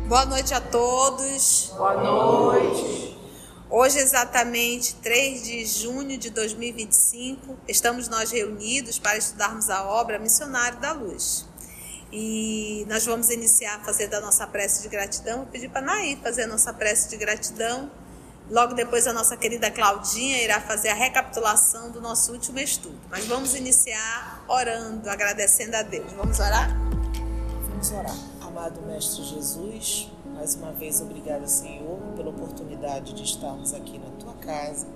Boa noite a todos. Boa noite. Hoje, exatamente 3 de junho de 2025, estamos nós reunidos para estudarmos a obra Missionário da Luz. E nós vamos iniciar a fazer da nossa prece de gratidão. Vou pedir para a Naí fazer a nossa prece de gratidão. Logo depois a nossa querida Claudinha irá fazer a recapitulação do nosso último estudo. Mas vamos iniciar orando, agradecendo a Deus. Vamos orar? Vamos orar. Amado Mestre Jesus, mais uma vez obrigada, Senhor, pela oportunidade de estarmos aqui na Tua casa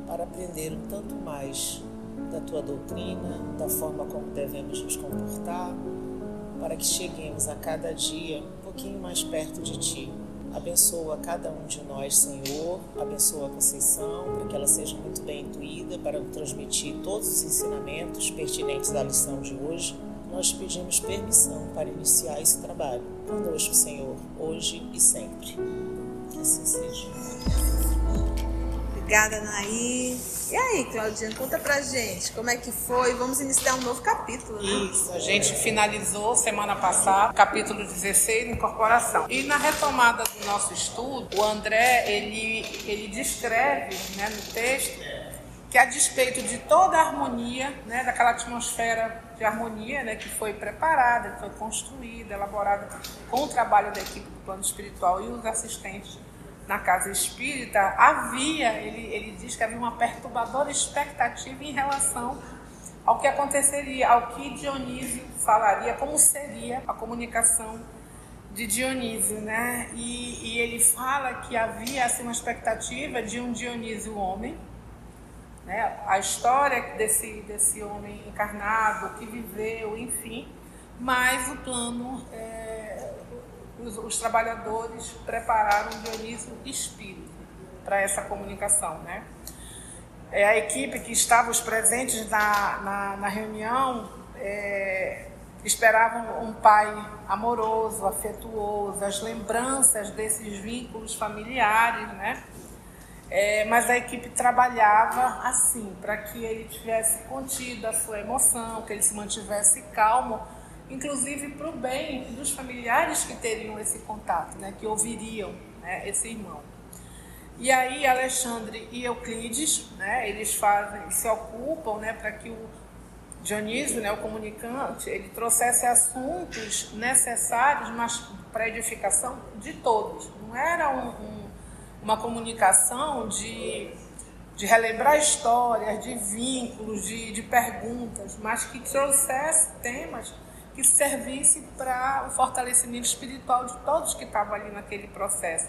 para aprender um tanto mais da Tua doutrina, da forma como devemos nos comportar, para que cheguemos a cada dia um pouquinho mais perto de Ti. Abençoa cada um de nós, Senhor, abençoa a Conceição, para que ela seja muito bem intuída para transmitir todos os ensinamentos pertinentes da lição de hoje. Nós pedimos permissão para iniciar esse trabalho conosco, Senhor, hoje e sempre. Que assim seja. Obrigada, Naí. E aí, Claudinha, conta pra gente como é que foi. Vamos iniciar um novo capítulo, né? Isso, a gente finalizou semana passada, capítulo 16, incorporação. E na retomada do nosso estudo, o André, ele descreve, né, no texto, que a despeito de toda a harmonia, né, daquela atmosfera de harmonia, né, que foi preparada, que foi construída, elaborada com o trabalho da equipe do plano espiritual e os assistentes na casa espírita, ele diz que havia uma perturbadora expectativa em relação ao que aconteceria, ao que Dionísio falaria, como seria a comunicação de Dionísio, né? E ele fala que havia assim, uma expectativa de um Dionísio homem, né? A história desse homem encarnado, que viveu, enfim, mas o plano, os trabalhadores prepararam Dionísio espírito para essa comunicação, né? A equipe que estava os presentes na reunião esperavam um pai amoroso, afetuoso, as lembranças desses vínculos familiares, né? Mas a equipe trabalhava assim, para que ele tivesse contido a sua emoção, que ele se mantivesse calmo, inclusive para o bem dos familiares que teriam esse contato, né, que ouviriam, né, esse irmão. E aí Alexandre e Euclides, né, eles se ocupam, né, para que o Dionísio, né, o comunicante, ele trouxesse assuntos necessários, mas para a edificação de todos. Não era uma comunicação de relembrar histórias, de vínculos, de perguntas, mas que trouxesse temas que servisse para o fortalecimento espiritual de todos que estavam ali naquele processo.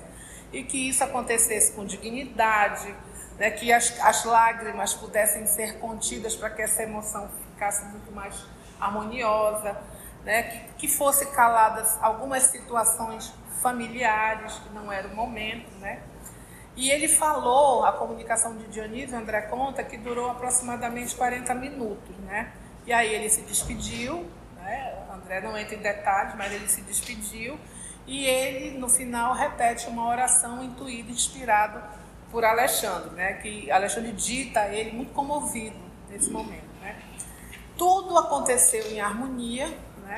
E que isso acontecesse com dignidade, né, que as lágrimas pudessem ser contidas para que essa emoção ficasse muito mais harmoniosa, né, que fosse caladas algumas situações familiares, que não era o momento, né? E ele falou, a comunicação de Dionísio, André conta, que durou aproximadamente 40 minutos, né? E aí ele se despediu, né? André não entra em detalhes, mas ele se despediu, e ele, no final, repete uma oração intuída, inspirado por Alexandre, né? Que Alexandre dita a ele, muito comovido nesse momento, né? Tudo aconteceu em harmonia, né?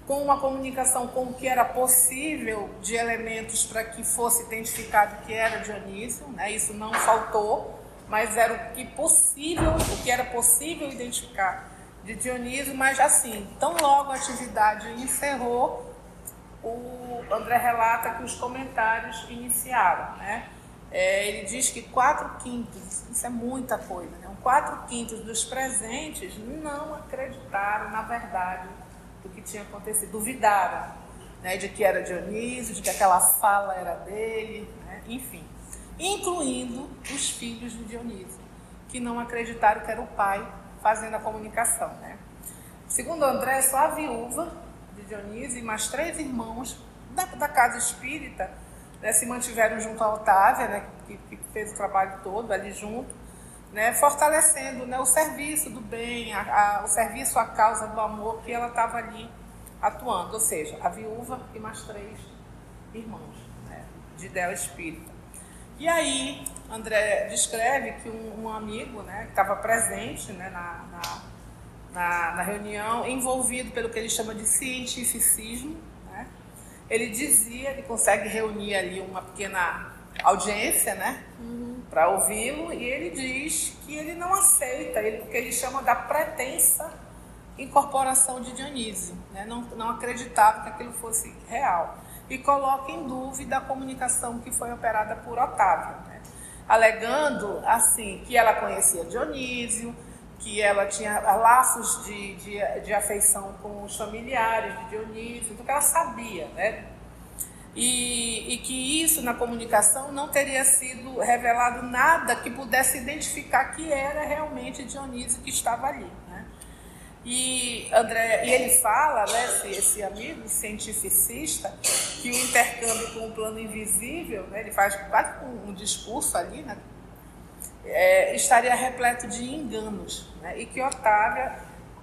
Com uma comunicação com o que era possível de elementos para que fosse identificado que era Dionísio, né? Isso não faltou, mas era o que era possível identificar de Dionísio, mas assim, tão logo a atividade encerrou, o André relata que os comentários iniciaram, né? Ele diz que 4/5, isso é muita coisa, né? 4/5 dos presentes não acreditaram na verdade do que tinha acontecido, duvidaram, né, de que era Dionísio, de que aquela fala era dele, né, enfim, incluindo os filhos de Dionísio, que não acreditaram que era o pai fazendo a comunicação, né. Segundo André, só a viúva de Dionísio e mais 3 irmãos da casa espírita, né, se mantiveram junto a Otávia, né, que fez o trabalho todo ali junto, né, fortalecendo, né, o serviço do bem, o serviço à causa do amor que ela estava ali atuando, ou seja, a viúva e mais 3 irmãos, né, de ideal espírita. E aí, André descreve que um amigo, né, que estava presente, né, na reunião, envolvido pelo que ele chama de cientificismo, né, ele dizia, ele consegue reunir ali uma pequena audiência, né, para ouvi-lo, e ele diz que ele não aceita o que ele chama da pretensa incorporação de Dionísio, né, não acreditava que aquilo fosse real, e coloca em dúvida a comunicação que foi operada por Otávio, né, alegando assim que ela conhecia Dionísio, que ela tinha laços de afeição com os familiares de Dionísio, do que ela sabia, né? E que isso na comunicação não teria sido revelado nada que pudesse identificar que era realmente Dionísio que estava ali, né? E ele fala, né, esse amigo cientificista, que o intercâmbio com o plano invisível, né, ele faz quase um discurso ali, né, estaria repleto de enganos, né? E que Otávia,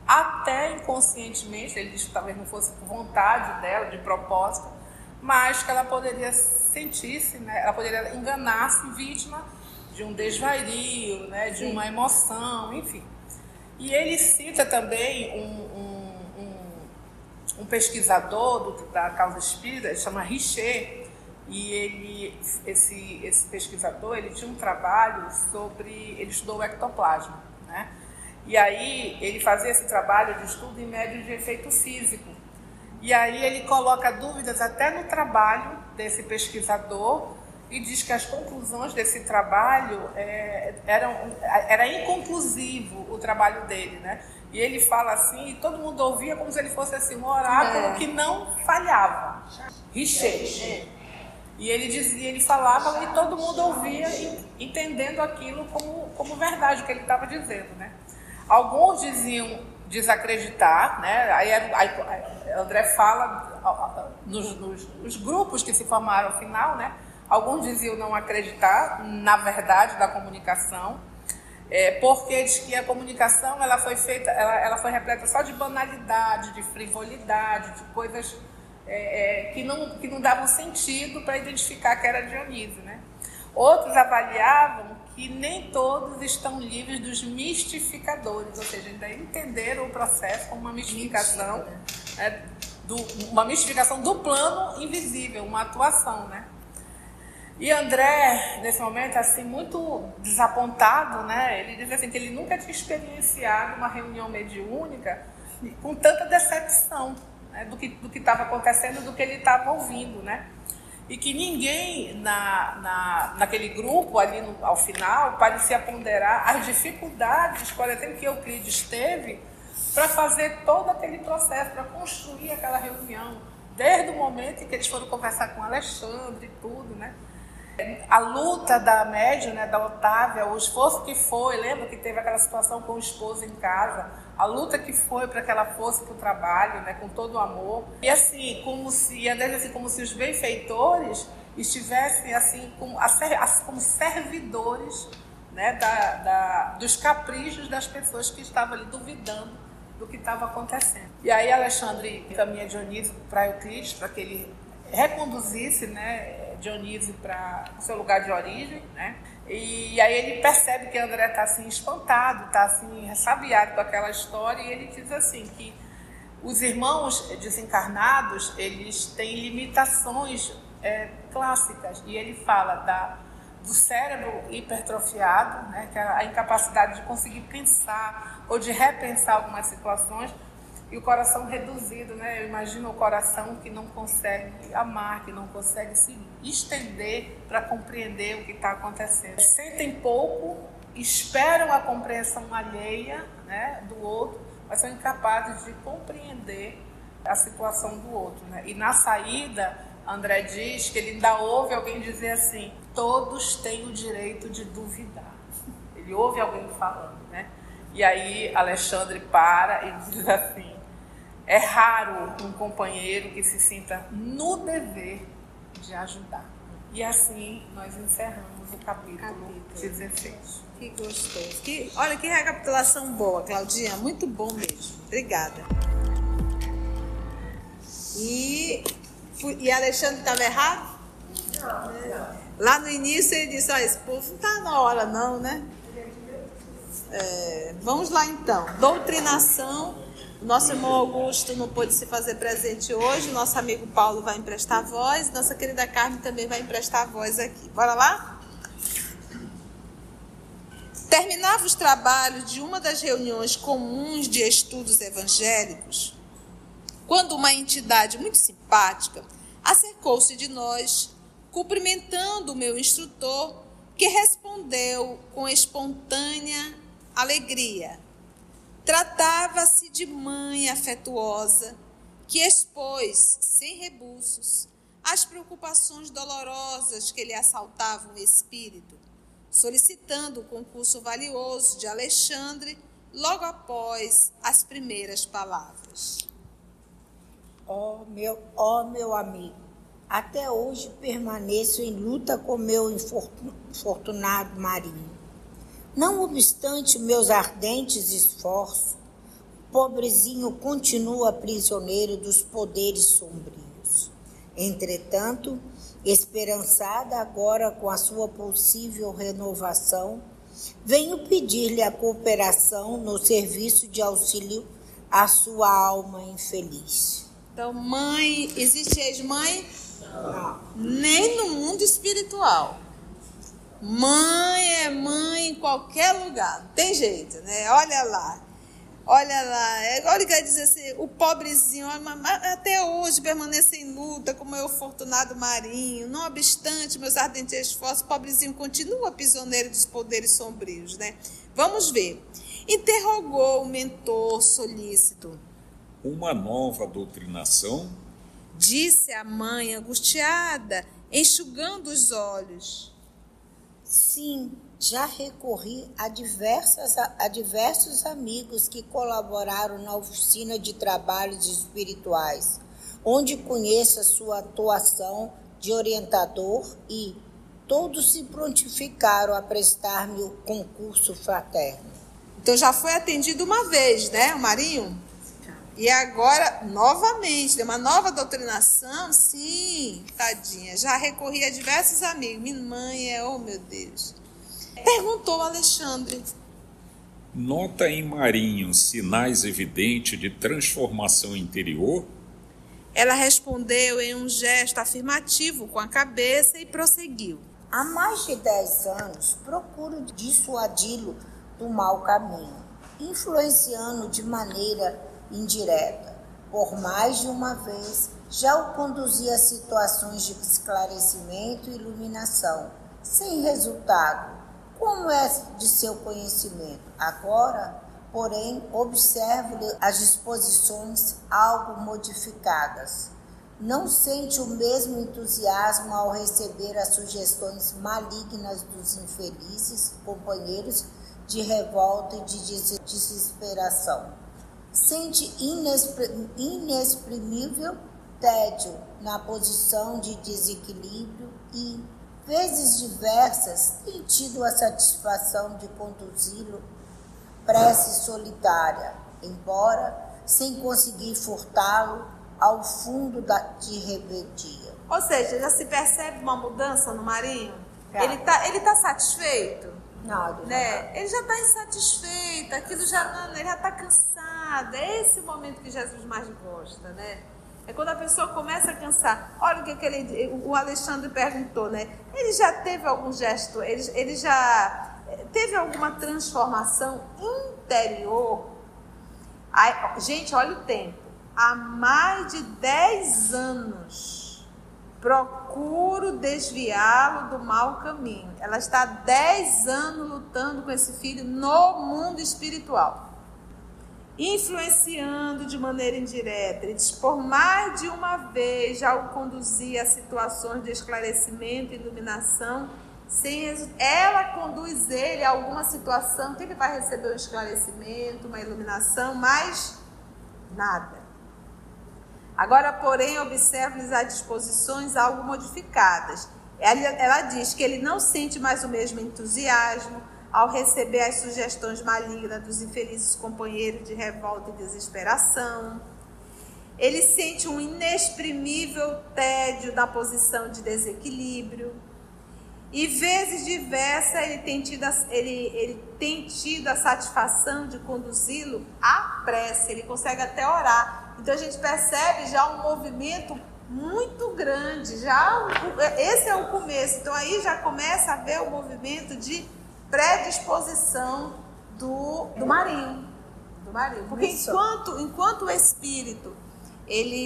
até inconscientemente, ele diz que talvez não fosse por vontade dela, de propósito, mas que ela poderia sentir-se, né? Ela poderia enganar-se vítima de um desvario, né? De uma emoção, enfim. E ele cita também um pesquisador da causa espírita, ele chama Richer. E esse pesquisador, ele tinha um trabalho ele estudou o ectoplasma, né? E aí ele fazia esse trabalho de estudo em médios de efeito físico. E aí ele coloca dúvidas até no trabalho desse pesquisador e diz que as conclusões desse trabalho era inconclusivo o trabalho dele, né? E ele fala assim, e todo mundo ouvia como se ele fosse assim, um oráculo que não falhava. Richer. E ele dizia, ele falava e todo mundo ouvia, entendendo aquilo como verdade, o que ele estava dizendo, né? Alguns diziam desacreditar, né? Aí André fala nos grupos que se formaram ao final, né? Alguns diziam não acreditar na verdade da comunicação, porque diz que a comunicação ela foi feita, ela foi repleta só de banalidade, de frivolidade, de coisas que não davam sentido para identificar que era Dionísio, né? Outros avaliavam que nem todos estão livres dos mistificadores, ou seja, ainda entenderam o processo como uma mistificação, né? Uma mistificação do plano invisível, uma atuação, né? E André, nesse momento, assim, muito desapontado, né? Ele diz assim que ele nunca tinha experienciado uma reunião mediúnica com tanta decepção, né, do que estava acontecendo, do que ele estava ouvindo, né? E que ninguém naquele grupo ali ao final parecia ponderar as dificuldades, por exemplo, que Euclides teve para fazer todo aquele processo, para construir aquela reunião, desde o momento em que eles foram conversar com Alexandre e tudo, né? A luta da médium, né, da Otávia, o esforço que foi, lembra que teve aquela situação com o esposo em casa, a luta que foi para que ela fosse para o trabalho, né, com todo o amor. E assim, como se os benfeitores estivessem assim, como servidores, né, dos caprichos das pessoas que estavam ali duvidando do que estava acontecendo. E aí Alexandre encaminha Dionísio para Euclides, para que ele reconduzisse, né, Dionísio para o seu lugar de origem, né? E aí ele percebe que André está assim espantado, está assim ressabiado com aquela história, e ele diz assim que os irmãos desencarnados, eles têm limitações clássicas, e ele fala do cérebro hipertrofiado, né, que é a incapacidade de conseguir pensar ou de repensar algumas situações, e o coração reduzido, né? Eu imagino o coração que não consegue amar, que não consegue se estender para compreender o que está acontecendo. Sentem pouco, esperam a compreensão alheia, né, do outro, mas são incapazes de compreender a situação do outro, né? E na saída, André diz que ele ainda ouve alguém dizer assim: todos têm o direito de duvidar. Ele ouve alguém falando, né? E aí Alexandre para e diz assim: é raro um companheiro que se sinta no dever de ajudar. E assim nós encerramos o capítulo 16. Que gostoso. Olha que recapitulação boa, Claudinha. Muito bom mesmo. Obrigada. E Alexandre estava errado? Não. Lá no início ele disse: ó, esse povo não está na hora não, né? Vamos lá então. Doutrinação Nosso irmão Augusto não pôde se fazer presente hoje, nosso amigo Paulo vai emprestar voz, nossa querida Carmen também vai emprestar voz aqui. Bora lá? Terminava os trabalhos de uma das reuniões comuns de estudos evangélicos, quando uma entidade muito simpática acercou-se de nós, cumprimentando o meu instrutor, que respondeu com espontânea alegria. Tratava-se de mãe afetuosa, que expôs, sem rebuços, as preocupações dolorosas que lhe assaltavam o espírito, solicitando o concurso valioso de Alexandre logo após as primeiras palavras. Ó meu amigo, até hoje permaneço em luta com meu infortunado marido. Não obstante meus ardentes esforços, o pobrezinho continua prisioneiro dos poderes sombrios. Entretanto, esperançada agora com a sua possível renovação, venho pedir-lhe a cooperação no serviço de auxílio à sua alma infeliz. Então, mãe, existe ex-mãe? Não. Nem no mundo espiritual. Mãe é mãe em qualquer lugar, não tem jeito, né? Olha lá. Olha, quer dizer assim, o pobrezinho, até hoje permanece em luta com o meu fortunado marinho, não obstante meus ardentes esforços, o pobrezinho continua prisioneiro dos poderes sombrios, né? Vamos ver. Interrogou o mentor solícito. Uma nova doutrinação? Disse a mãe angustiada, enxugando os olhos. Sim, já recorri a diversos amigos que colaboraram na oficina de trabalhos espirituais, onde conheço a sua atuação de orientador e todos se prontificaram a prestar-me o concurso fraterno. Então já foi atendido uma vez, né, o Marinho? E agora, novamente, uma nova doutrinação? Sim, tadinha. Já recorri a diversos amigos. Minha mãe oh meu Deus. Perguntou Alexandre. Nota em Marinho sinais evidentes de transformação interior? Ela respondeu em um gesto afirmativo com a cabeça e prosseguiu. Há mais de 10 anos, procuro dissuadi-lo do mau caminho, influenciando de maneira indireta. Por mais de uma vez, já o conduzi a situações de esclarecimento e iluminação, sem resultado, como é de seu conhecimento. Agora, porém, observo-lhe as disposições algo modificadas. Não sente o mesmo entusiasmo ao receber as sugestões malignas dos infelizes companheiros de revolta e de desesperação. Sente inexprimível tédio na posição de desequilíbrio e, vezes diversas, tem tido a satisfação de conduzi-lo prece solitária, embora sem conseguir furtá-lo ao fundo de rebeldia. Ou seja, já se percebe uma mudança no Marinho? Tá. Ele tá satisfeito? Não, Né? Ele já está insatisfeito, aquilo ele já está cansado. É esse o momento que Jesus mais gosta, né? É quando a pessoa começa a cansar. Olha o que o Alexandre perguntou, né? Ele já teve algum gesto, ele já teve alguma transformação interior? Gente, olha o tempo. Há mais de 10 anos procuro desviá-lo do mau caminho. Ela está há 10 anos lutando com esse filho no mundo espiritual, influenciando de maneira indireta. Ele diz, por mais de uma vez já o conduzia a situações de esclarecimento e iluminação, ela conduz ele a alguma situação que ele vai receber um esclarecimento, uma iluminação, mas nada. Agora, porém, observo-lhes as disposições algo modificadas. Ela diz que ele não sente mais o mesmo entusiasmo ao receber as sugestões malignas dos infelizes companheiros de revolta e desesperação. Ele sente um inexprimível tédio na posição de desequilíbrio. E vezes diversas ele tem tido a satisfação de conduzi-lo à prece, ele consegue até orar. Então a gente percebe já um movimento muito grande, esse é o começo. Então aí já começa a ver o movimento de predisposição do Marinho. Porque enquanto o espírito,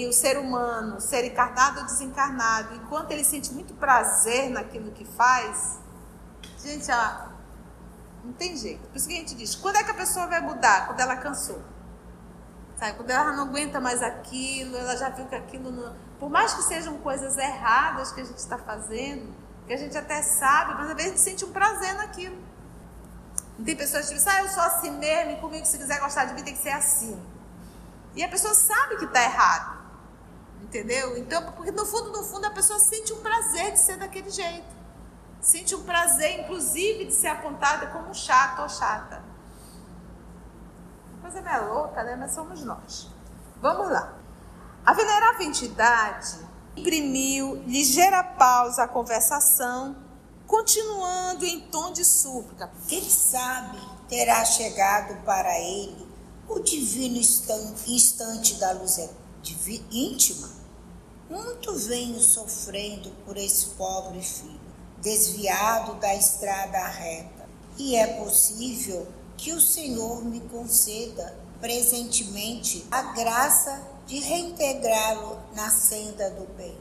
o ser humano, ser encarnado ou desencarnado, enquanto ele sente muito prazer naquilo que faz, gente, não tem jeito. Por isso que a gente diz, quando é que a pessoa vai mudar? Quando ela cansou. Sabe? Quando ela não aguenta mais aquilo, ela já viu que aquilo não... Por mais que sejam coisas erradas que a gente está fazendo, que a gente até sabe, mas às vezes a gente sente um prazer naquilo. Não tem pessoas que dizem, eu sou assim mesmo, e comigo, se quiser gostar de mim, tem que ser assim. E a pessoa sabe que está errado. Entendeu? Então, porque no fundo, a pessoa sente um prazer de ser daquele jeito. Sente um prazer, inclusive, de ser apontada como chato ou chata. A coisa não é louca, né? Mas somos nós. Vamos lá. A venerável entidade imprimiu ligeira pausa à conversação, continuando em tom de súplica. Quem sabe terá chegado para ele o divino instante da luz íntima. Muito venho sofrendo por esse pobre filho, desviado da estrada reta, e é possível que o Senhor me conceda presentemente a graça de reintegrá-lo na senda do bem.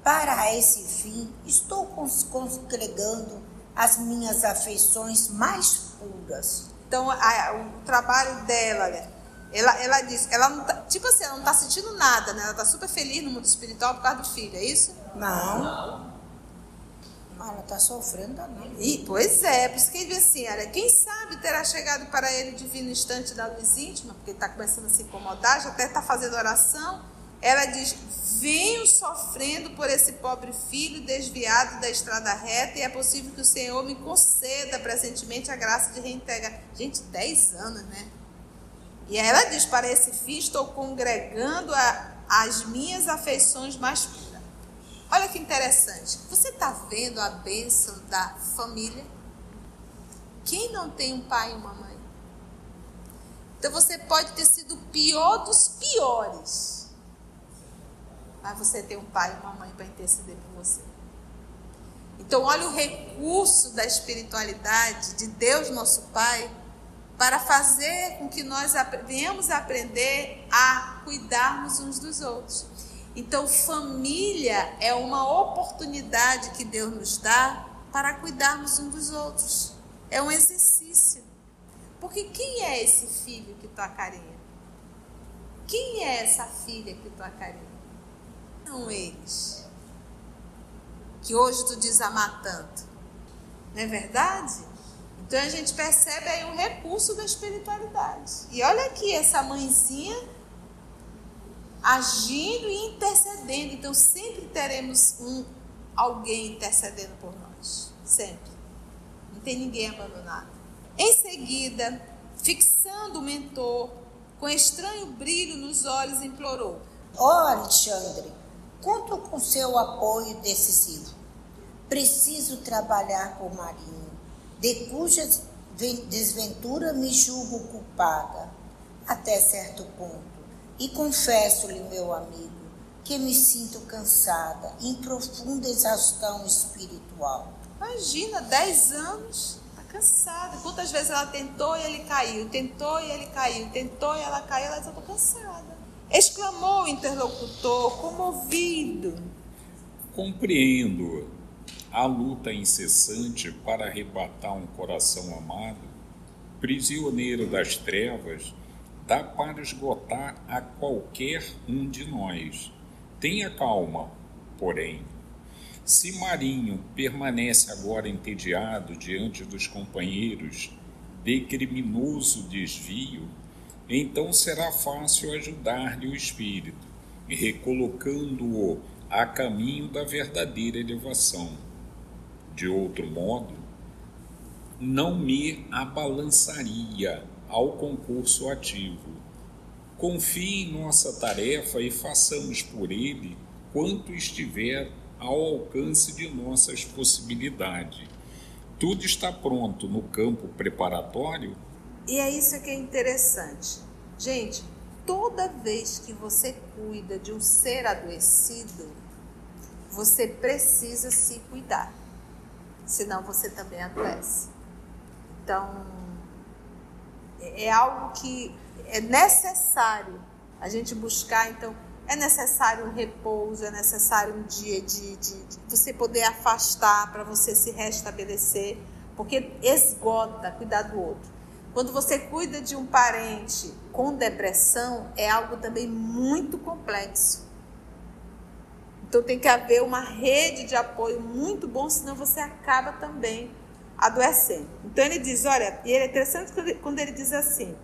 Para esse fim, estou congregando as minhas afeições mais puras. Então, o trabalho dela, né? Ela diz, ela não tá, tipo assim, ela não está sentindo nada, né? Ela está super feliz no mundo espiritual por causa do filho, é isso? Não. Ela está sofrendo danado. Pois é, por isso que ele diz assim, olha, quem sabe terá chegado para ele o divino instante da luz íntima, porque ele está começando a se incomodar, já até está fazendo oração. Ela diz, venho sofrendo por esse pobre filho desviado da estrada reta, e é possível que o Senhor me conceda presentemente a graça de reintegrar. Gente, 10 anos, né? E aí ela diz, para esse fim estou congregando as minhas afeições mais puras. Olha que interessante, você está vendo a bênção da família? Quem não tem um pai e uma mãe? Então você pode ter sido o pior dos piores, mas você tem um pai e uma mãe para interceder por você. Então olha o recurso da espiritualidade de Deus, nosso Pai, para fazer com que nós venhamos a aprender a cuidarmos uns dos outros. Então, família é uma oportunidade que Deus nos dá para cuidarmos uns dos outros. É um exercício. Porque quem é esse filho que tu acarinha? Quem é essa filha que tu acarinha? São eles. Que hoje tu diz amar tanto. Não é verdade? Então a gente percebe aí um recurso da espiritualidade. E olha aqui essa mãezinha agindo e intercedendo. Então sempre teremos alguém intercedendo por nós. Sempre. Não tem ninguém abandonado. Em seguida, fixando o mentor, com estranho brilho nos olhos, implorou: Alexandre, conto com seu apoio decisivo. Preciso trabalhar por Marinho, de cuja desventura me julgo culpada, até certo ponto. E confesso-lhe, meu amigo, que me sinto cansada, em profunda exaustão espiritual. Imagina, 10 anos, está cansada. Quantas vezes ela tentou e ele caiu, tentou e ele caiu, tentou e ela caiu, ela já está cansada. Exclamou o interlocutor, comovido. Compreendo a luta incessante para arrebatar um coração amado, prisioneiro das trevas, dá para esgotar a qualquer um de nós. Tenha calma, porém. Se Marinho permanece agora entediado diante dos companheiros de criminoso desvio, então será fácil ajudar-lhe o espírito, recolocando-o a caminho da verdadeira elevação. De outro modo, não me abalançaria ao concurso ativo. Confie em nossa tarefa e façamos por ele quanto estiver ao alcance de nossas possibilidades. Tudo está pronto no campo preparatório. E é isso que é interessante. Gente, toda vez que você cuida de um ser adoecido, você precisa se cuidar. Senão você também adoece. Então, é algo que é necessário a gente buscar. Então, é necessário um repouso, é necessário um dia de você poder afastar para você se restabelecer, porque esgota cuidar do outro. Quando você cuida de um parente com depressão, é algo também muito complexo. Então tem que haver uma rede de apoio muito bom, senão você acaba também adoecendo. Então ele diz, olha, e é interessante quando ele diz assim,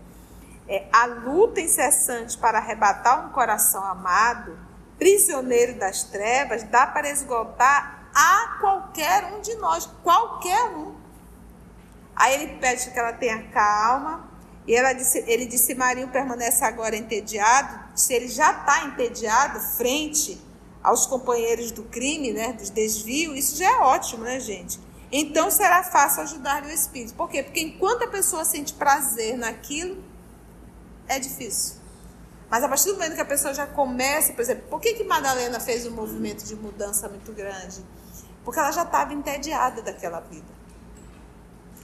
a luta incessante para arrebatar um coração amado, prisioneiro das trevas, dá para esgotar a qualquer um de nós, qualquer um. Aí ele pede que ela tenha calma, e ele disse, Marinho permanece agora entediado. Se ele já está entediado frente aos companheiros do crime, né, dos desvios, isso já é ótimo, né, gente? Então será fácil ajudar-lhe o espírito. Por quê? Porque enquanto a pessoa sente prazer naquilo, é difícil. Mas a partir do momento que a pessoa já começa, por exemplo, por que Madalena fez um movimento de mudança muito grande? Porque ela já estava entediada daquela vida.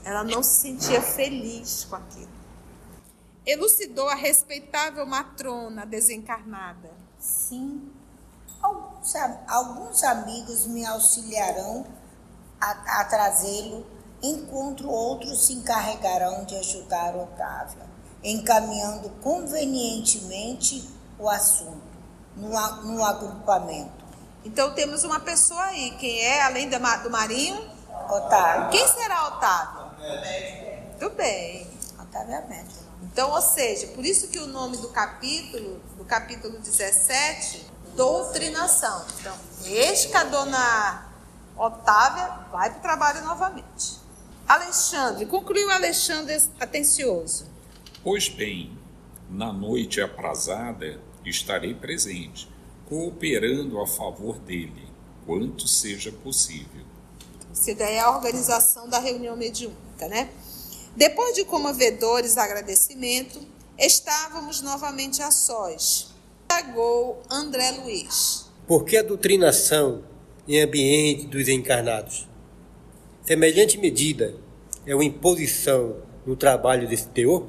Ela não se sentia feliz com aquilo. Elucidou a respeitável matrona desencarnada. Sim, alguns amigos me auxiliarão a trazê-lo, enquanto outros se encarregarão de ajudar Otávia, encaminhando convenientemente o assunto no agrupamento. Então temos uma pessoa aí, quem é, além do Marinho? Otávio. Quem será Otávio? Muito bem. Otávio é médico. Então, ou seja, por isso que o nome do capítulo 17, doutrinação. Então, eis que a dona Otávia vai para o trabalho novamente. Alexandre, concluiu Alexandre atencioso. Pois bem, na noite aprazada estarei presente, cooperando a favor dele, quanto seja possível. Isso daí é a organização da reunião mediúnica, né? Depois de comovedores agradecimentos, estávamos novamente a sós. Chegou André Luiz. Por que a doutrinação em ambiente dos encarnados? Semelhante medida é uma imposição no trabalho desse teor?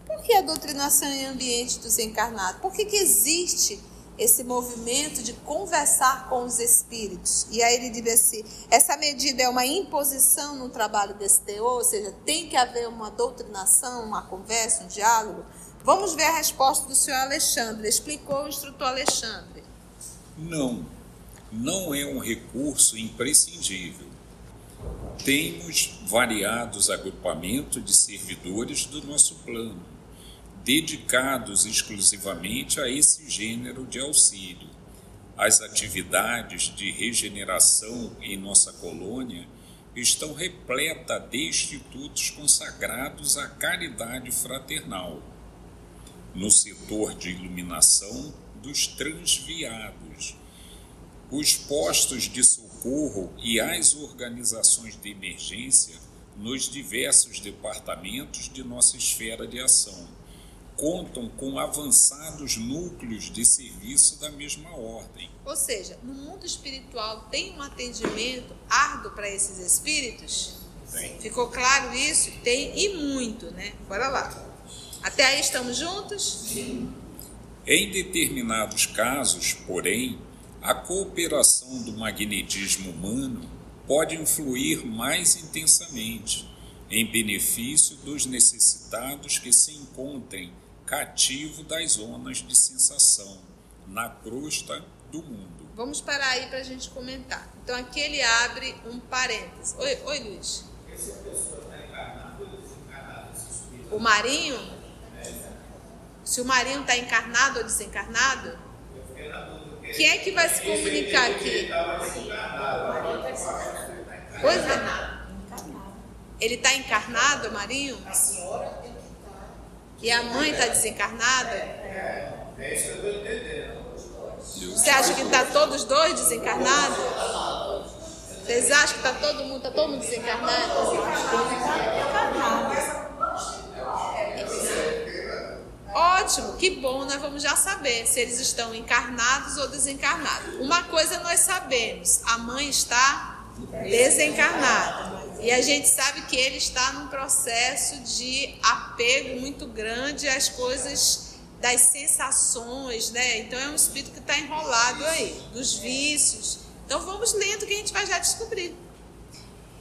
Por que a doutrinação em ambiente dos encarnados? Por que existe esse movimento de conversar com os espíritos? E aí ele diz assim, essa medida é uma imposição no trabalho desse teor, ou seja, tem que haver uma doutrinação, uma conversa, um diálogo? Vamos ver a resposta do senhor Alexandre, explicou o instrutor Alexandre. Não é um recurso imprescindível. Temos variados agrupamentos de servidores do nosso plano, dedicados exclusivamente a esse gênero de auxílio. As atividades de regeneração em nossa colônia estão repletas de institutos consagrados à caridade fraternal. No setor de iluminação dos transviados, os postos de socorro e as organizações de emergência nos diversos departamentos de nossa esfera de ação contam com avançados núcleos de serviço da mesma ordem. Ou seja, no mundo espiritual tem um atendimento árduo para esses espíritos? Tem. Ficou claro isso? Tem e muito, né? Bora lá. Até aí estamos juntos? Sim. Em determinados casos, porém, a cooperação do magnetismo humano pode influir mais intensamente em benefício dos necessitados que se encontrem cativo das zonas de sensação, na crosta do mundo. Vamos parar aí para a gente comentar. Então aqui ele abre um parênteses. Oi Luiz. Essa pessoa está encarnada ou desencarnada? O Marinho? Se o Marinho está encarnado ou desencarnado? Quem é que vai se comunicar aqui? Pois é. Ele está encarnado, Marinho? A senhora tem que estar. E a mãe está desencarnada? É isso que eu estou entendendo. Você acha que está todos dois desencarnados? Vocês acham que está todo mundo desencarnado? Ótimo, que bom, nós vamos já saber se eles estão encarnados ou desencarnados. Uma coisa nós sabemos, a mãe está desencarnada. E a gente sabe que ele está num processo de apego muito grande às coisas das sensações, né? Então é um espírito que está enrolado aí, dos vícios. Então vamos lendo que a gente vai já descobrir.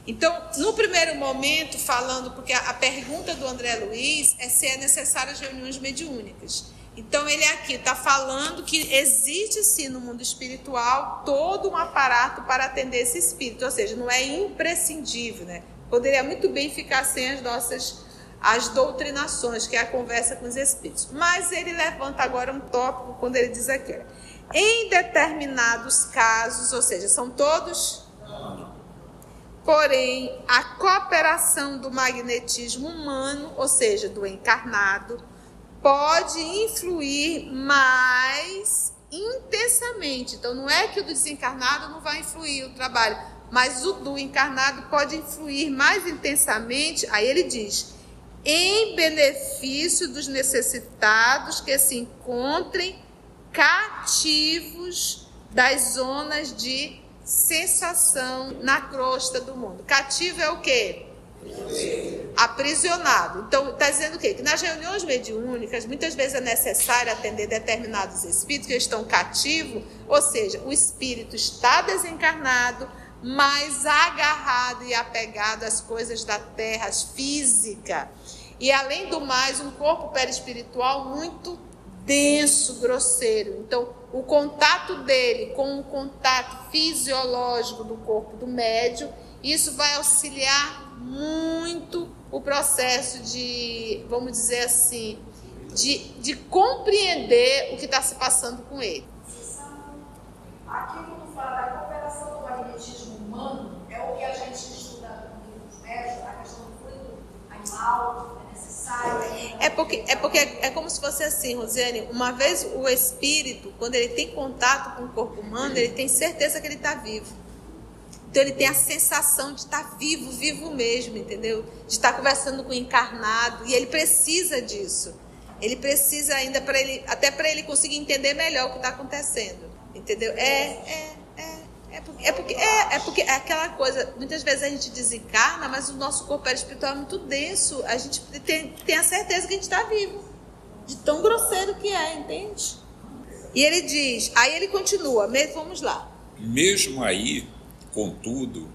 Então, no primeiro momento, falando, porque a pergunta do André Luiz é se é necessário as reuniões mediúnicas. Então, ele aqui está falando que existe, sim, no mundo espiritual, todo um aparato para atender esse espírito. Ou seja, não é imprescindível, né? Poderia muito bem ficar sem as doutrinações, que é a conversa com os espíritos. Mas ele levanta agora um tópico quando ele diz aqui, em determinados casos, ou seja, são todos... Porém, a cooperação do magnetismo humano, ou seja, do encarnado, pode influir mais intensamente. Então, não é que o do desencarnado não vai influir o trabalho, mas o do encarnado pode influir mais intensamente, aí ele diz, em benefício dos necessitados que se encontrem cativos das zonas de sensação na crosta do mundo. Cativo é o quê? Aprisionado. Então, está dizendo o quê? Que nas reuniões mediúnicas, muitas vezes é necessário atender determinados espíritos que estão cativos, ou seja, o espírito está desencarnado, mas agarrado e apegado às coisas da terra, física. E, além do mais, um corpo perispiritual muito denso, grosseiro. Então, o contato dele com o contato fisiológico do corpo do médium, isso vai auxiliar muito o processo de, vamos dizer assim, de compreender o que está se passando com ele. Aqui, quando fala da cooperação do magnetismo humano, é o que a gente estuda nos médicos, a questão do fluido animal, é necessário. É como se fosse assim, Rosiane, uma vez o espírito, quando ele tem contato com o corpo humano, ele tem certeza que ele está vivo. Então ele tem a sensação de estar vivo, vivo mesmo, entendeu? De estar conversando com o encarnado, e ele precisa disso. Ele precisa ainda, até para ele conseguir entender melhor o que está acontecendo, entendeu? É porque é aquela coisa, muitas vezes a gente desencarna, mas o nosso corpo espiritual é muito denso, a gente tem a certeza que a gente está vivo, de tão grosseiro que é, entende? E ele diz, aí ele continua, vamos lá. Mesmo aí, contudo,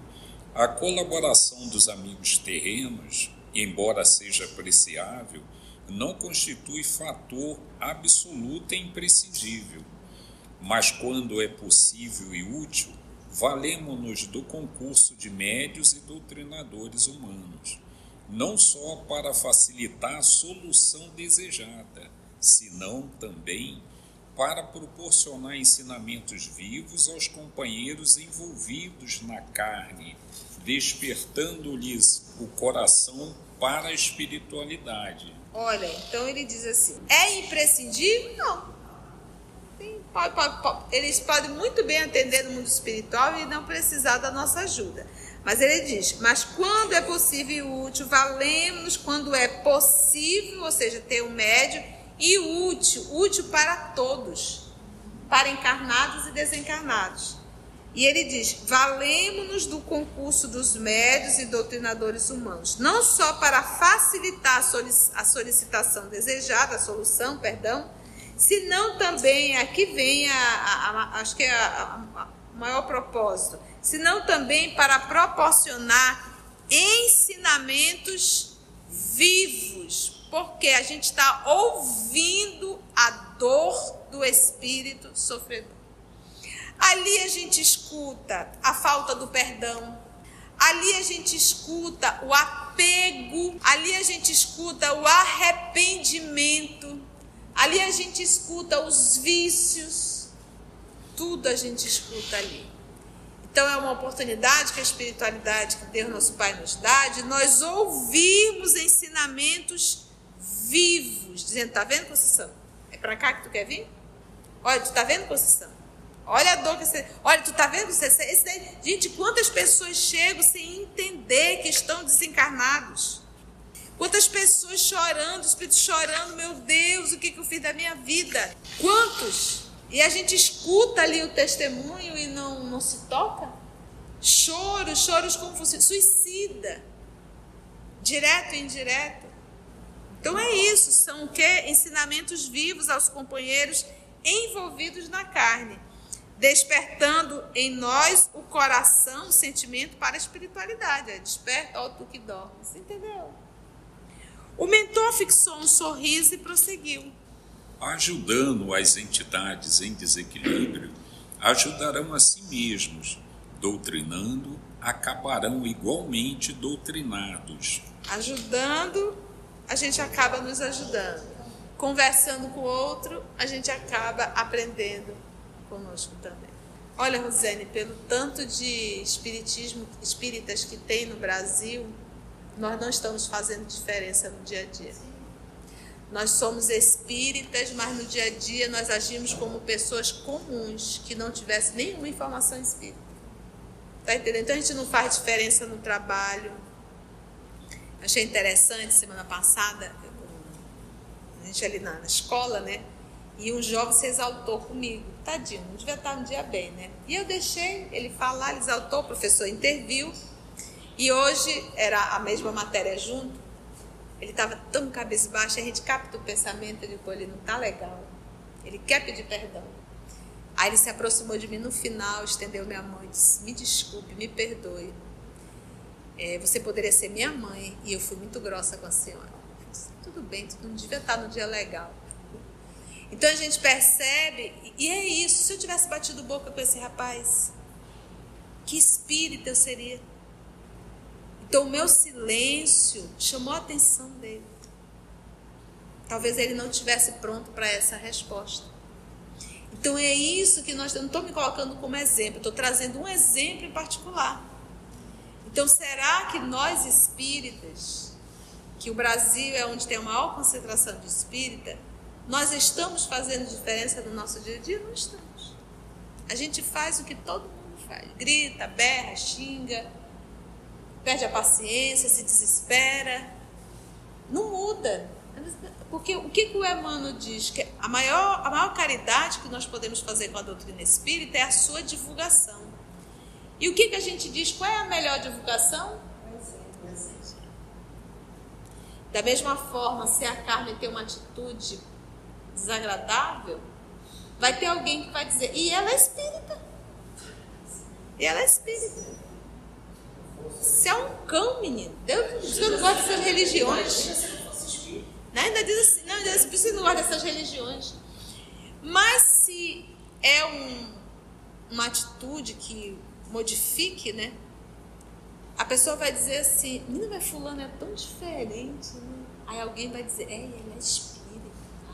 a colaboração dos amigos terrenos, embora seja apreciável, não constitui fator absoluto e imprescindível, mas quando é possível e útil, valemo-nos do concurso de médios e doutrinadores humanos, não só para facilitar a solução desejada, senão também para proporcionar ensinamentos vivos aos companheiros envolvidos na carne, despertando-lhes o coração para a espiritualidade. Olha, então ele diz assim, é imprescindível? Não. Eles podem muito bem atender no mundo espiritual e não precisar da nossa ajuda. Mas ele diz, mas quando é possível e útil, valemos quando é possível, ou seja, ter um médio, e útil para todos, para encarnados e desencarnados. E ele diz, valemos-nos do concurso dos médios e doutrinadores humanos, não só para facilitar a solicitação desejada, a solução, perdão, senão também, aqui vem acho que é o maior propósito, senão também para proporcionar ensinamentos vivos, porque a gente está ouvindo a dor do espírito sofredor. Ali a gente escuta a falta do perdão, ali a gente escuta o apego, ali a gente escuta o arrependimento, ali a gente escuta os vícios, tudo a gente escuta ali. Então é uma oportunidade que a espiritualidade que Deus nosso Pai nos dá, de nós ouvirmos ensinamentos vivos, dizendo, tá vendo, Conceição? É para cá que tu quer vir? Olha, tu tá vendo, Conceição? Olha a dor que você... Olha, tu tá vendo? Gente, quantas pessoas chegam sem entender que estão desencarnados? Quantas pessoas chorando, o espírito chorando, meu Deus, o que eu fiz da minha vida? Quantos? E a gente escuta ali o testemunho e não se toca? Choros como fosse suicida. Direto e indireto. Então é isso, são o quê? Ensinamentos vivos aos companheiros envolvidos na carne, despertando em nós o coração, o sentimento para a espiritualidade. Desperta, ó tu que dormes, entendeu? O mentor fixou um sorriso e prosseguiu. Ajudando as entidades em desequilíbrio, ajudarão a si mesmos. Doutrinando, acabarão igualmente doutrinados. Ajudando, a gente acaba nos ajudando. Conversando com o outro, a gente acaba aprendendo conosco também. Olha, Rosane, pelo tanto de espíritas que tem no Brasil, nós não estamos fazendo diferença no dia a dia. Nós somos espíritas, mas no dia a dia nós agimos como pessoas comuns, que não tivessem nenhuma informação espírita. Tá entendendo? Então a gente não faz diferença no trabalho. Achei interessante, semana passada, a gente ali na escola, né? E um jovem se exaltou comigo. Tadinho, não devia estar um dia bem, né? E eu deixei ele falar, ele exaltou, o professor interviu. E hoje era a mesma matéria junto. Ele estava tão cabisbaixo, a gente capta o pensamento, ele falou, ele não está legal. Ele quer pedir perdão. Aí ele se aproximou de mim no final, estendeu minha mão e disse, me desculpe, me perdoe. Você poderia ser minha mãe e eu fui muito grossa com a senhora. Eu disse, tudo bem, tu não devia estar no dia legal. Então a gente percebe, e é isso, se eu tivesse batido boca com esse rapaz, que espírita eu seria? Então o meu silêncio chamou a atenção dele. Talvez ele não estivesse pronto para essa resposta. Então é isso que eu não estou me colocando como exemplo, estou trazendo um exemplo em particular. Então será que nós espíritas, que o Brasil é onde tem a maior concentração de espírita, nós estamos fazendo diferença no nosso dia a dia? Não estamos. A gente faz o que todo mundo faz, grita, berra, xinga, perde a paciência, se desespera, não muda. Porque o que o Emmanuel diz? Que a maior caridade que nós podemos fazer com a doutrina espírita é a sua divulgação. E o que a gente diz? Qual é a melhor divulgação? O exemplo. Da mesma forma, se a Carmen tem uma atitude desagradável, vai ter alguém que vai dizer, e ela é espírita. E ela é espírita. Você é um cão, menino. Deus, eu não gosto dessas religiões. Ainda diz assim, não, você não gosta dessas religiões. Mas se é uma atitude que modifique, né? A pessoa vai dizer assim, menina, mas fulano é tão diferente, né? Aí alguém vai dizer, ela é espírita.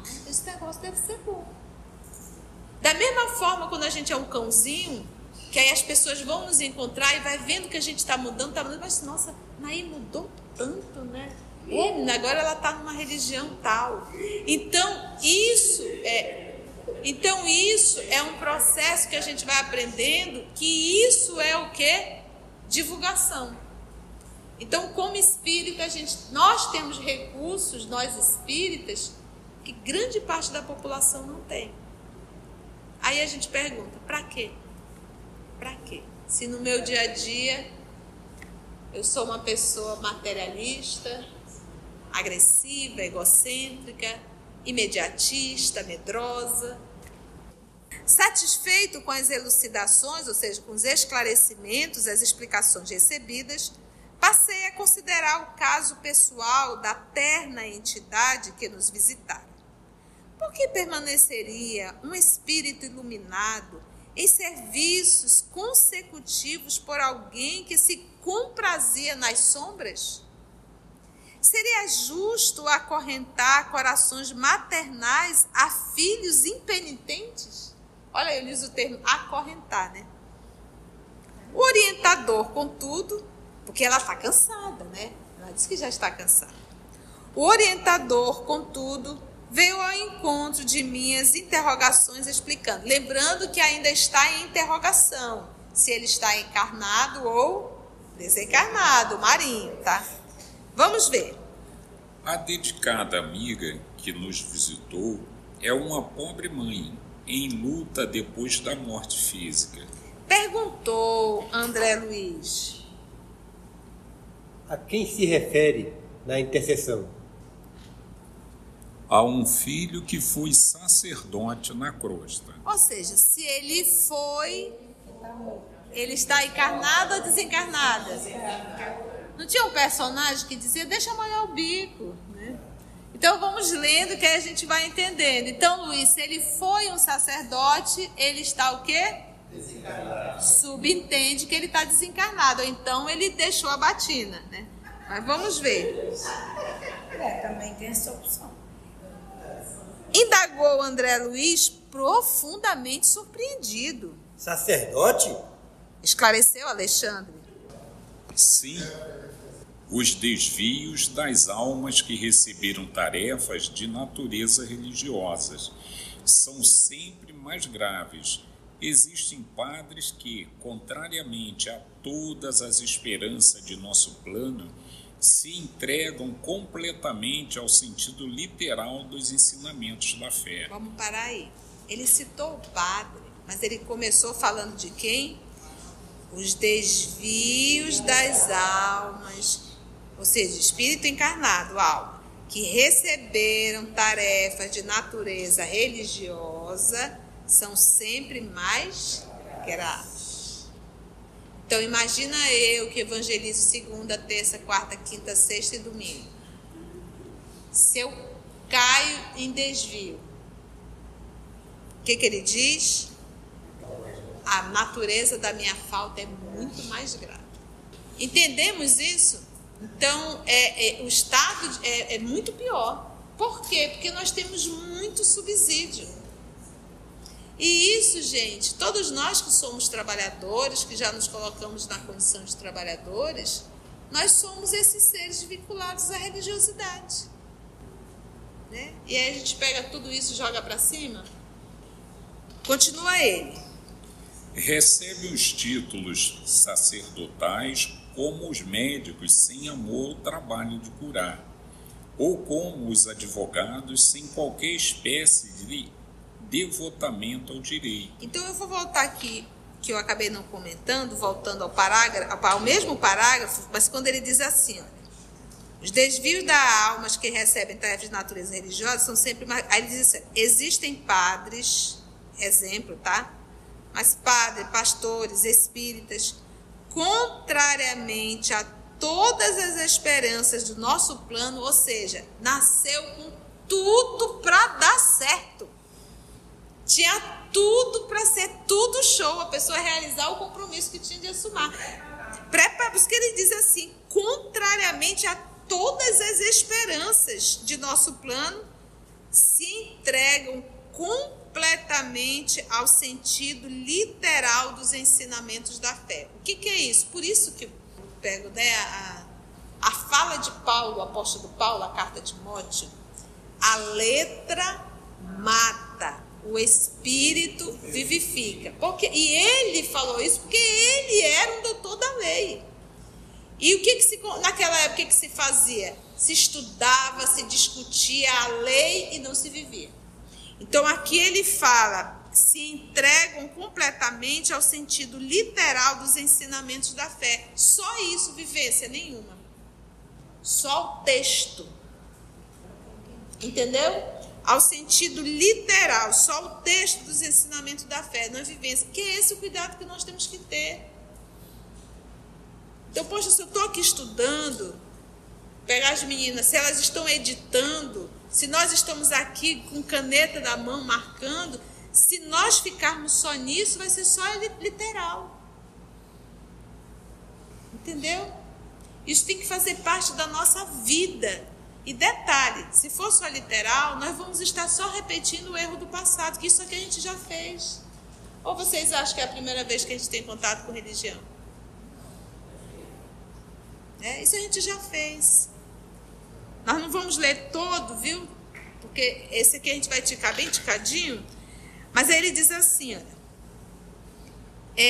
Então esse negócio deve ser bom. Da mesma forma, quando a gente é um cãozinho, que aí as pessoas vão nos encontrar e vai vendo que a gente está mudando, mas nossa, Naí mudou tanto, né? Agora ela está numa religião tal. Então isso é um processo que a gente vai aprendendo, que isso é o quê? Divulgação. Então, como espírita, nós temos recursos, nós espíritas, que grande parte da população não tem. Aí a gente pergunta, para quê? Para quê? Se no meu dia a dia eu sou uma pessoa materialista, agressiva, egocêntrica, imediatista, medrosa. Satisfeito com as elucidações, ou seja, com os esclarecimentos, as explicações recebidas, passei a considerar o caso pessoal da terna entidade que nos visitara. Por que permaneceria um espírito iluminado em serviços consecutivos por alguém que se comprazia nas sombras? Seria justo acorrentar corações maternais a filhos impenitentes? Olha, eu uso o termo acorrentar, né? O orientador, contudo, porque ela está cansada, né? Ela disse que já está cansada. O orientador, contudo, veio ao encontro de minhas interrogações explicando. Lembrando que ainda está em interrogação, se ele está encarnado ou desencarnado, Marinho, tá? Vamos ver. A dedicada amiga que nos visitou é uma pobre mãe, em luta depois da morte física. Perguntou André Luiz. A quem se refere na intercessão? A um filho que foi sacerdote na crosta. Ou seja, se ele foi, ele está encarnado ou desencarnado? Não tinha um personagem que dizia, deixa molhar o bico, né? Então vamos lendo que aí a gente vai entendendo. Então, Luiz, se ele foi um sacerdote, ele está o quê? Desencarnado. Subentende que ele está desencarnado. Ou então ele deixou a batina, né? Mas vamos ver. Também tem essa opção. Indagou André Luiz, profundamente surpreendido. Sacerdote? Esclareceu Alexandre. Sim, os desvios das almas que receberam tarefas de natureza religiosas são sempre mais graves. Existem padres que, contrariamente a todas as esperanças de nosso plano, se entregam completamente ao sentido literal dos ensinamentos da fé. Vamos parar aí. Ele citou o padre, mas ele começou falando de quem? Os desvios das almas, ou seja, espírito encarnado, alma, que receberam tarefas de natureza religiosa, são sempre mais graves. Então, imagina eu que evangelizo segunda, terça, quarta, quinta, sexta e domingo. Se eu caio em desvio, o que ele diz? A natureza da minha falta é muito mais grave. Entendemos isso? Então, o estado é muito pior. Por quê? Porque nós temos muito subsídio. E isso, gente, todos nós que somos trabalhadores, que já nos colocamos na condição de trabalhadores, nós somos esses seres vinculados à religiosidade. Né? E aí a gente pega tudo isso e joga para cima. Continua ele. Recebe os títulos sacerdotais como os médicos sem amor ao trabalho de curar, ou como os advogados sem qualquer espécie de devotamento ao direito. Então eu vou voltar aqui, que eu acabei não comentando, voltando ao mesmo parágrafo, mas quando ele diz assim, olha, os desvios das almas que recebem tarefas de natureza religiosa são sempre mais... Aí ele diz assim, existem padres, exemplo, tá? Mas padres, pastores, espíritas, contrariamente a todas as esperanças do nosso plano, ou seja, nasceu com tudo para dar certo. Tinha tudo para ser tudo show, a pessoa realizar o compromisso que tinha de assumir. Por isso que ele diz assim, contrariamente a todas as esperanças de nosso plano, se entregam completamente ao sentido literal dos ensinamentos da fé. O que é isso? Por isso que eu pego, né, a fala de Paulo, o apóstolo Paulo, a carta de Timóteo, a letra mata, o espírito vivifica. E ele falou isso porque ele era um doutor da lei. E naquela época, o que se fazia? Se estudava, se discutia a lei e não se vivia. Então aqui ele fala, se entregam completamente ao sentido literal dos ensinamentos da fé. Só isso, vivência nenhuma. Só o texto. Entendeu? Ao sentido literal, só o texto dos ensinamentos da fé, não a vivência. Que é esse o cuidado que nós temos que ter. Então, poxa, se eu estou aqui estudando, pegar as meninas, se elas estão editando, se nós estamos aqui com caneta na mão marcando, se nós ficarmos só nisso, vai ser só literal. Entendeu? Isso tem que fazer parte da nossa vida. E detalhe, se for só literal, nós vamos estar só repetindo o erro do passado, que isso aqui a gente já fez. Ou vocês acham que é a primeira vez que a gente tem contato com religião? Isso a gente já fez. Nós não vamos ler todo, viu? porque esse aqui a gente vai ticar bem ticadinho, mas aí ele diz assim, olha,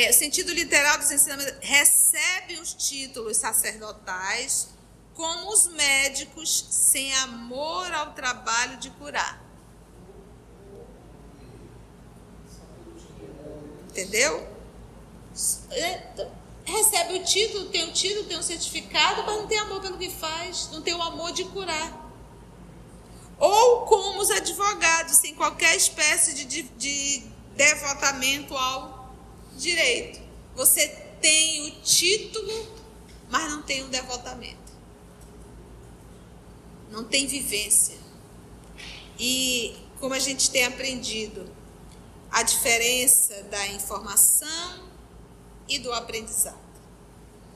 o sentido literal dos ensinamentos: recebe os títulos sacerdotais como os médicos sem amor ao trabalho de curar. Entendeu? Recebe o título, tem um certificado, mas não tem amor pelo que faz, não tem o amor de curar. Ou como os advogados, sem qualquer espécie de devotamento ao direito. Você tem o título, mas não tem o devotamento. Não tem vivência. E como a gente tem aprendido, a diferença da informação e do aprendizado.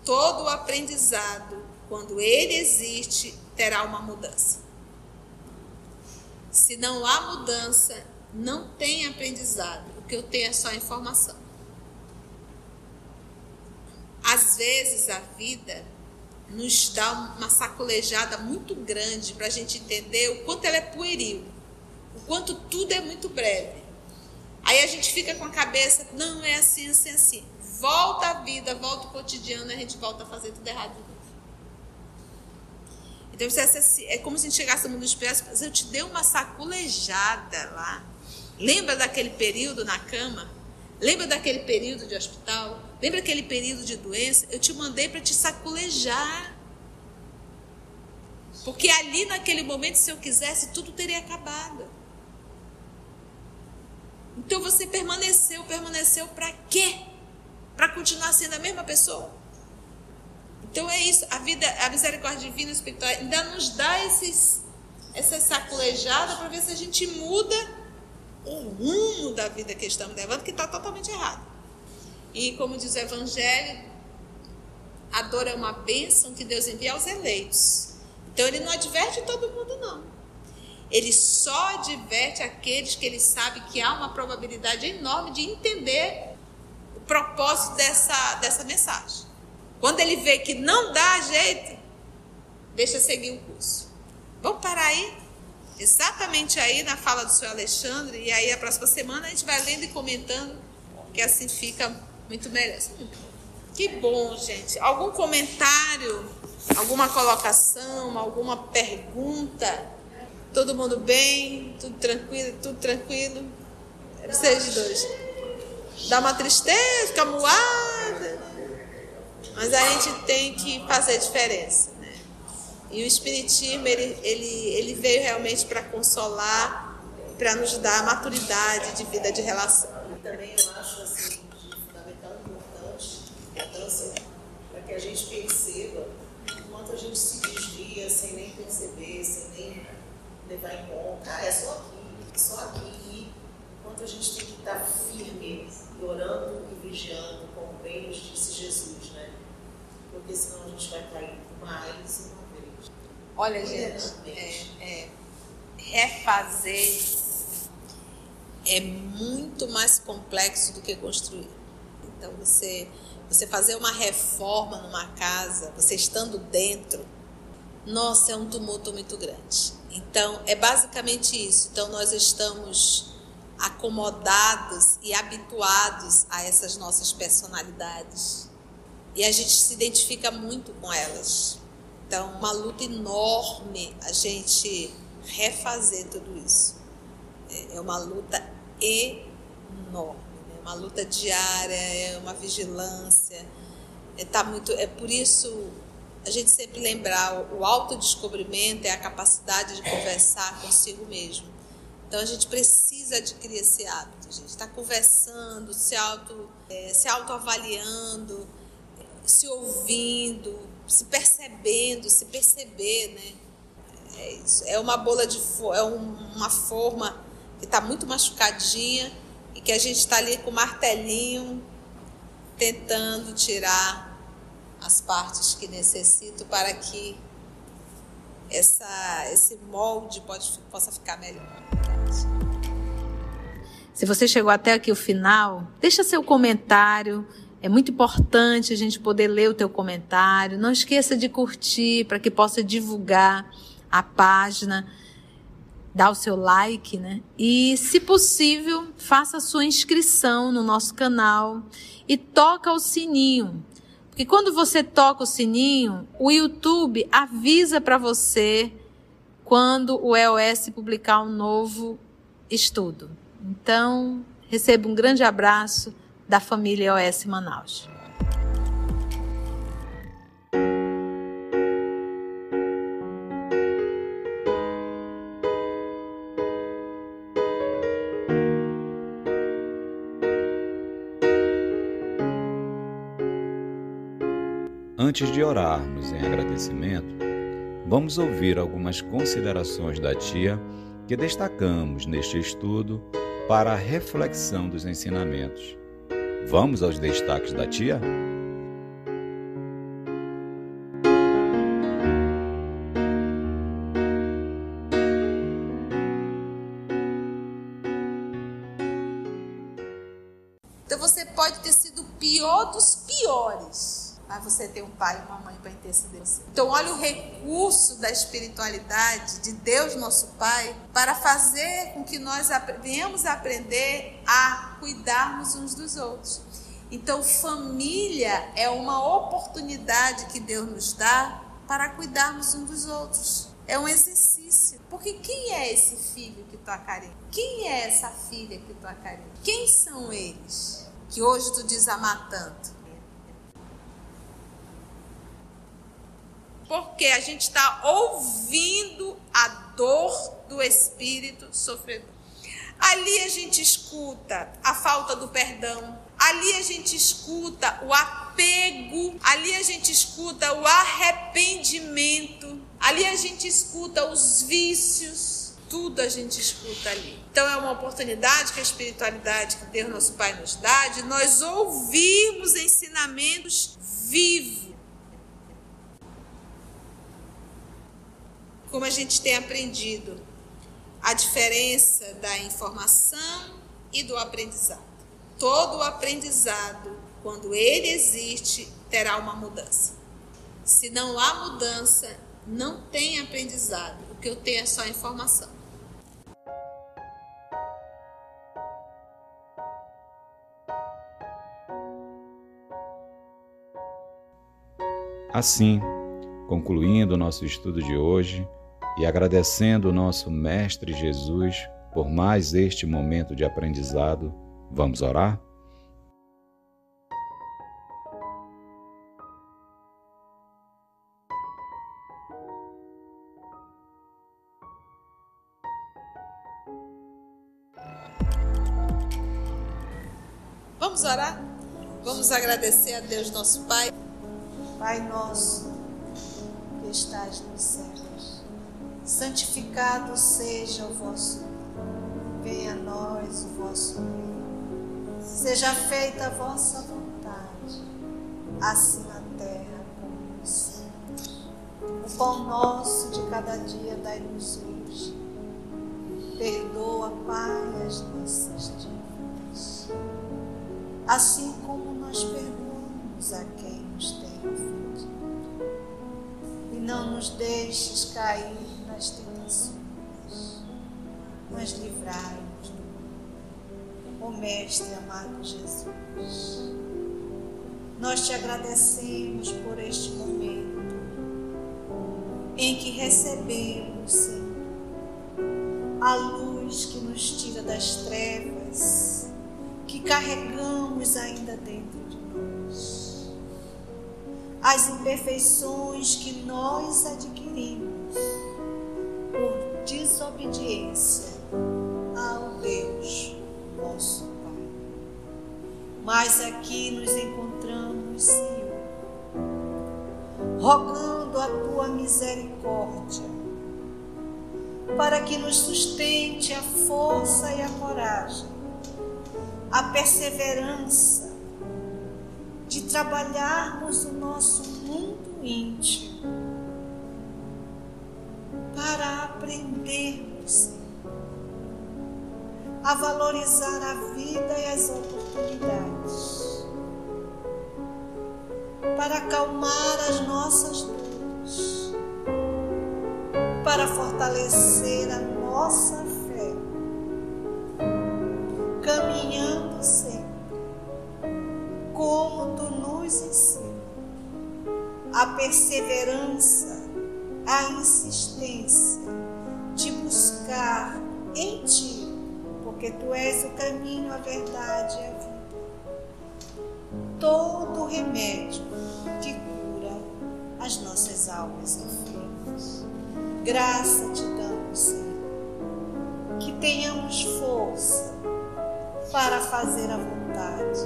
Todo o aprendizado, quando ele existe, terá uma mudança. Se não há mudança, não tem aprendizado. O que eu tenho é só informação. Às vezes a vida nos dá uma sacolejada muito grande para a gente entender o quanto ela é pueril, o quanto tudo é muito breve. Aí a gente fica com a cabeça, não é assim, assim, assim. Volta a vida, volta o cotidiano, a gente volta a fazer tudo errado de novo. Então é como se a gente chegasse no mundo espiritual, eu te dei uma sacolejada lá. Lembra daquele período na cama? Lembra daquele período de hospital? Lembra daquele período de doença? Eu te mandei para te sacolejar. Porque ali naquele momento, se eu quisesse, tudo teria acabado. Então você permaneceu para quê? Para continuar sendo a mesma pessoa? Então é isso, a misericórdia divina espiritual ainda nos dá essa sacolejada para ver se a gente muda o rumo da vida que estamos levando, que está totalmente errado. E como diz o Evangelho, a dor é uma bênção que Deus envia aos eleitos. Então ele não adverte todo mundo, não. Ele só adverte aqueles que ele sabe que há uma probabilidade enorme de entender o propósito dessa mensagem. Quando ele vê que não dá jeito, deixa seguir o curso. Vamos parar aí? Exatamente aí na fala do senhor Alexandre, e aí a próxima semana a gente vai lendo e comentando, que assim fica muito melhor. Que bom, gente. Algum comentário, alguma colocação, alguma pergunta? Todo mundo bem? Tudo tranquilo? Tudo tranquilo? Vocês dois. Dá uma tristeza, fica moada. Mas a gente tem que fazer diferença, né? E o Espiritismo, ele veio realmente para consolar, para nos dar maturidade de vida de relação. E também eu acho assim, de fundamental importância para que a gente perceba o quanto a gente se desvia sem nem perceber, sem nem levar em conta. É só aqui. Enquanto a gente tem que estar firme, orando e vigiando, como bem nos disse Jesus, né? Porque senão a gente vai cair mais uma vez. Olha, gente, refazer é muito mais complexo do que construir. Então, você fazer uma reforma numa casa, você estando dentro, nossa, é um tumulto muito grande. Então, é basicamente isso. Então, nós estamos acomodados e habituados a essas nossas personalidades. E a gente se identifica muito com elas. Então, uma luta enorme a gente refazer tudo isso. É uma luta enorme, né? Uma luta diária, é uma vigilância. É por isso a gente sempre lembrar, o autodescobrimento é a capacidade de conversar consigo mesmo. Então a gente precisa adquirir esse hábito, gente. Estar conversando, se autoavaliando, se ouvindo, se percebendo, se perceber, né? É isso. É uma uma forma que está muito machucadinha e que a gente está ali com o martelinho tentando tirar as partes que necessito para que esse molde possa ficar melhor. Se você chegou até aqui o final, deixa seu comentário. É muito importante a gente poder ler o teu comentário. Não esqueça de curtir para que possa divulgar a página. dá o seu like, né? E, se possível, faça a sua inscrição no nosso canal e toca o sininho. Porque quando você toca o sininho, o YouTube avisa para você quando o EOS publicar um novo estudo. Então, receba um grande abraço da família EOS Manaus. Antes de orarmos em agradecimento, vamos ouvir algumas considerações da tia que destacamos neste estudo para a reflexão dos ensinamentos. Vamos aos destaques da tia? Então você pode ter sido o pior dos piores, mas você tem um pai e uma mãe para interceder você. Então olha o recurso da espiritualidade de Deus, nosso Pai, para fazer com que nós venhamos a aprender a cuidarmos uns dos outros. Então família é uma oportunidade que Deus nos dá para cuidarmos uns dos outros. É um exercício. Porque quem é esse filho que tu acarinha? Quem é essa filha que tu acarinha? Quem são eles que hoje tu diz amar tanto? Porque a gente está ouvindo a dor do espírito sofredor. Ali a gente escuta a falta do perdão. Ali a gente escuta o apego. Ali a gente escuta o arrependimento. Ali a gente escuta os vícios. Tudo a gente escuta ali. Então é uma oportunidade que a espiritualidade que Deus nosso Pai nos dá de nós ouvirmos ensinamentos vivos. Como a gente tem aprendido a diferença da informação e do aprendizado. Todo o aprendizado, quando ele existe, terá uma mudança. Se não há mudança, não tem aprendizado. O que eu tenho é só informação. Assim, concluindo o nosso estudo de hoje, e agradecendo o nosso Mestre Jesus por mais este momento de aprendizado, vamos orar? Vamos orar? Vamos agradecer a Deus nosso Pai. Pai nosso, que estás nos céus, santificado seja o vosso nome. Venha a nós o vosso reino. Seja feita a vossa vontade, assim na terra como nos céus. O pão nosso de cada dia dai-nos hoje. Perdoa, Pai, as nossas dívidas, assim como nós perdoamos a quem nos tem ofendido. E não nos deixes cair nas tentações, mas livrai-nos do mal. Ó Mestre amado Jesus, nós te agradecemos por este momento em que recebemos, Senhor, a luz que nos tira das trevas que carregamos ainda dentro de nós, as imperfeições que nós adquirimos por desobediência ao Deus nosso Pai. Mas aqui nos encontramos, Senhor, rogando a tua misericórdia para que nos sustente a força e a coragem, a perseverança de trabalharmos o nosso mundo íntimo para aprendermos, Senhor, a valorizar a vida e as oportunidades, para acalmar as nossas dores, para fortalecer a nossa nossa fé, caminhando sempre, como tu nos ensina, a perseverança, a insistência de buscar em ti, porque tu és o caminho, a verdade e a vida. Todo o remédio que cura as nossas almas enfermas. Graça te damos, Senhor, que tenhamos força para fazer a vontade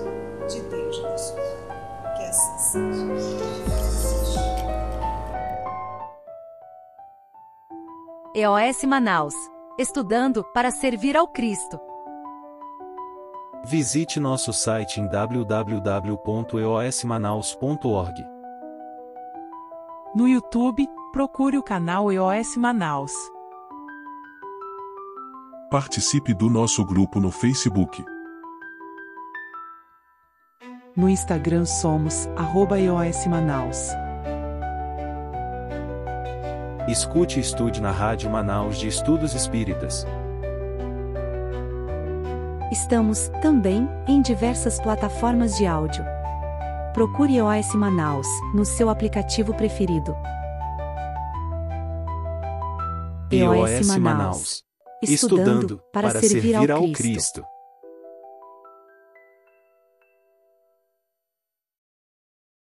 de Deus nosso Pai. Que assim seja. EOS Manaus. Estudando para servir ao Cristo. Visite nosso site em www.eosmanaus.org. No YouTube, procure o canal EOS Manaus. Participe do nosso grupo no Facebook. No Instagram somos @EOS Manaus. Escute e estude na Rádio Manaus de Estudos Espíritas. Estamos, também, em diversas plataformas de áudio. Procure EOS Manaus, no seu aplicativo preferido. EOS Manaus. Estudando para servir ao Cristo.